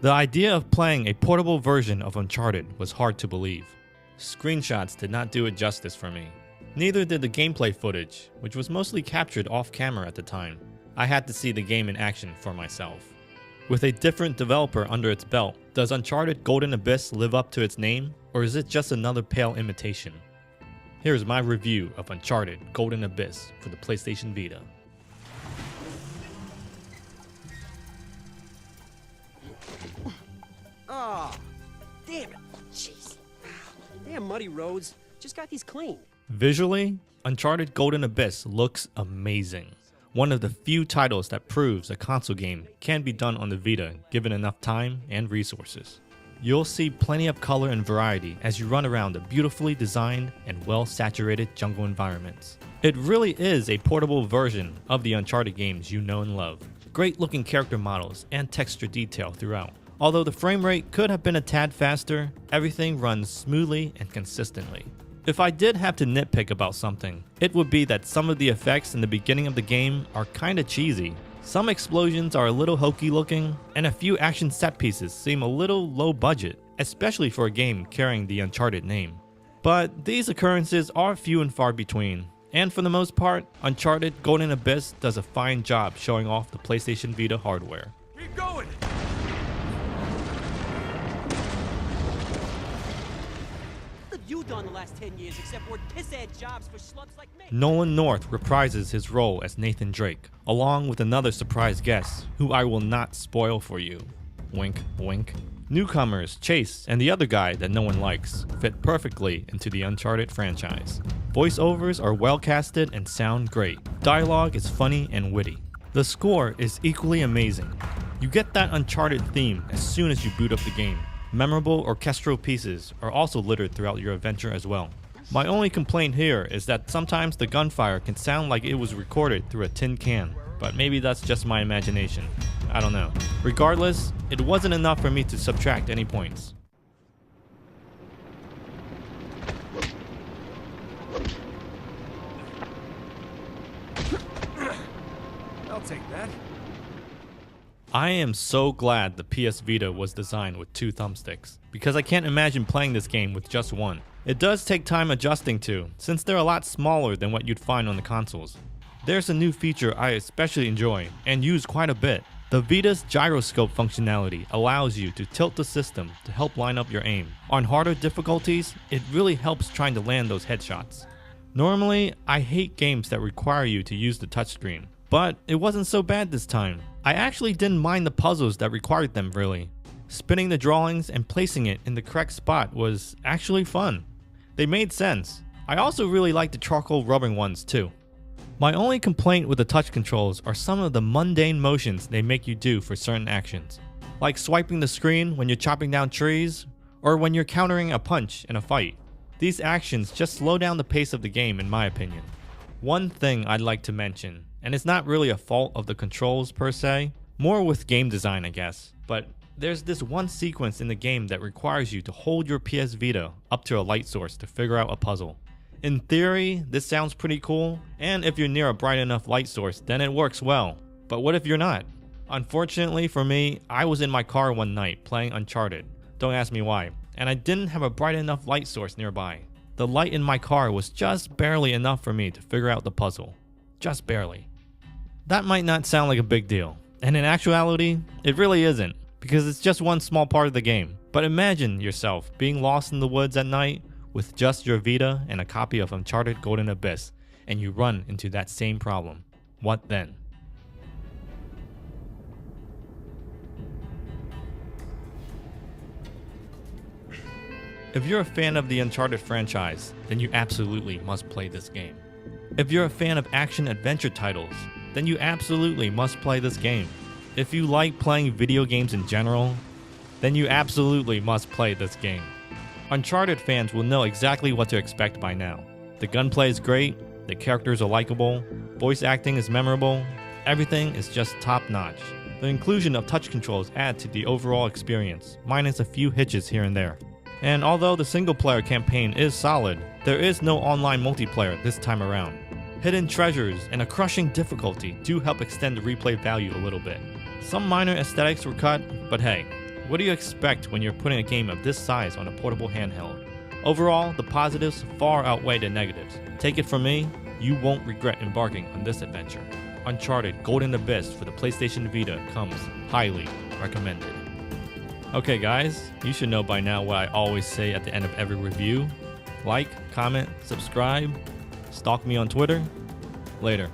The idea of playing a portable version of Uncharted was hard to believe. Screenshots did not do it justice for me. Neither did the gameplay footage, which was mostly captured off camera at the time. I had to see the game in action for myself. With a different developer under its belt, does Uncharted Golden Abyss live up to its name, or is it just another pale imitation? Here's my review of Uncharted Golden Abyss for the PlayStation Vita. Oh, damn it. Jeez. Damn muddy roads. Just got these clean. Visually, Uncharted Golden Abyss looks amazing. One of the few titles that proves a console game can be done on the Vita given enough time and resources. You'll see plenty of color and variety as you run around the beautifully designed and well-saturated jungle environments. It really is a portable version of the Uncharted games you know and love. Great looking character models and texture detail throughout. Although the frame rate could have been a tad faster, everything runs smoothly and consistently. If I did have to nitpick about something, it would be that some of the effects in the beginning of the game are kinda cheesy. Some explosions are a little hokey looking, and a few action set pieces seem a little low budget, especially for a game carrying the Uncharted name. But these occurrences are few and far between, and for the most part, Uncharted Golden Abyss does a fine job showing off the PlayStation Vita hardware. Keep going! You done the last 10 years except work piss-ass jobs for schlubs like me? Nolan North reprises his role as Nathan Drake, along with another surprise guest, who I will not spoil for you. Wink, wink. Newcomers Chase and the other guy that no one likes fit perfectly into the Uncharted franchise. Voiceovers are well casted and sound great. Dialogue is funny and witty. The score is equally amazing. You get that Uncharted theme as soon as you boot up the game. Memorable orchestral pieces are also littered throughout your adventure as well. My only complaint here is that sometimes the gunfire can sound like it was recorded through a tin can, but maybe that's just my imagination. I don't know. Regardless, it wasn't enough for me to subtract any points. I'll take that. I am so glad the PS Vita was designed with 2 thumbsticks, because I can't imagine playing this game with just one. It does take time adjusting to, since they're a lot smaller than what you'd find on the consoles. There's a new feature I especially enjoy, and use quite a bit. The Vita's gyroscope functionality allows you to tilt the system to help line up your aim. On harder difficulties, it really helps trying to land those headshots. Normally, I hate games that require you to use the touchscreen, but it wasn't so bad this time. I actually didn't mind the puzzles that required them really. Spinning the drawings and placing it in the correct spot was actually fun. They made sense. I also really liked the charcoal rubbing ones too. My only complaint with the touch controls are some of the mundane motions they make you do for certain actions. Like swiping the screen when you're chopping down trees, or when you're countering a punch in a fight. These actions just slow down the pace of the game in my opinion. One thing I'd like to mention, and it's not really a fault of the controls per se, more with game design I guess, but there's this one sequence in the game that requires you to hold your PS Vita up to a light source to figure out a puzzle. In theory, this sounds pretty cool, and if you're near a bright enough light source, then it works well. But what if you're not? Unfortunately for me, I was in my car one night playing Uncharted, don't ask me why, and I didn't have a bright enough light source nearby. The light in my car was just barely enough for me to figure out the puzzle. Just barely. That might not sound like a big deal, and in actuality, it really isn't, because it's just one small part of the game. But imagine yourself being lost in the woods at night with just your Vita and a copy of Uncharted Golden Abyss, and you run into that same problem. What then? If you're a fan of the Uncharted franchise, then you absolutely must play this game. If you're a fan of action-adventure titles, then you absolutely must play this game. If you like playing video games in general, then you absolutely must play this game. Uncharted fans will know exactly what to expect by now. The gunplay is great, the characters are likable, voice acting is memorable, everything is just top-notch. The inclusion of touch controls add to the overall experience, minus a few hitches here and there. And although the single-player campaign is solid, there is no online multiplayer this time around. Hidden treasures and a crushing difficulty do help extend the replay value a little bit. Some minor aesthetics were cut, but hey, what do you expect when you're putting a game of this size on a portable handheld? Overall, the positives far outweigh the negatives. Take it from me, you won't regret embarking on this adventure. Uncharted Golden Abyss for the PlayStation Vita comes highly recommended. Okay guys, you should know by now what I always say at the end of every review. Like, comment, subscribe, stalk me on Twitter. Later.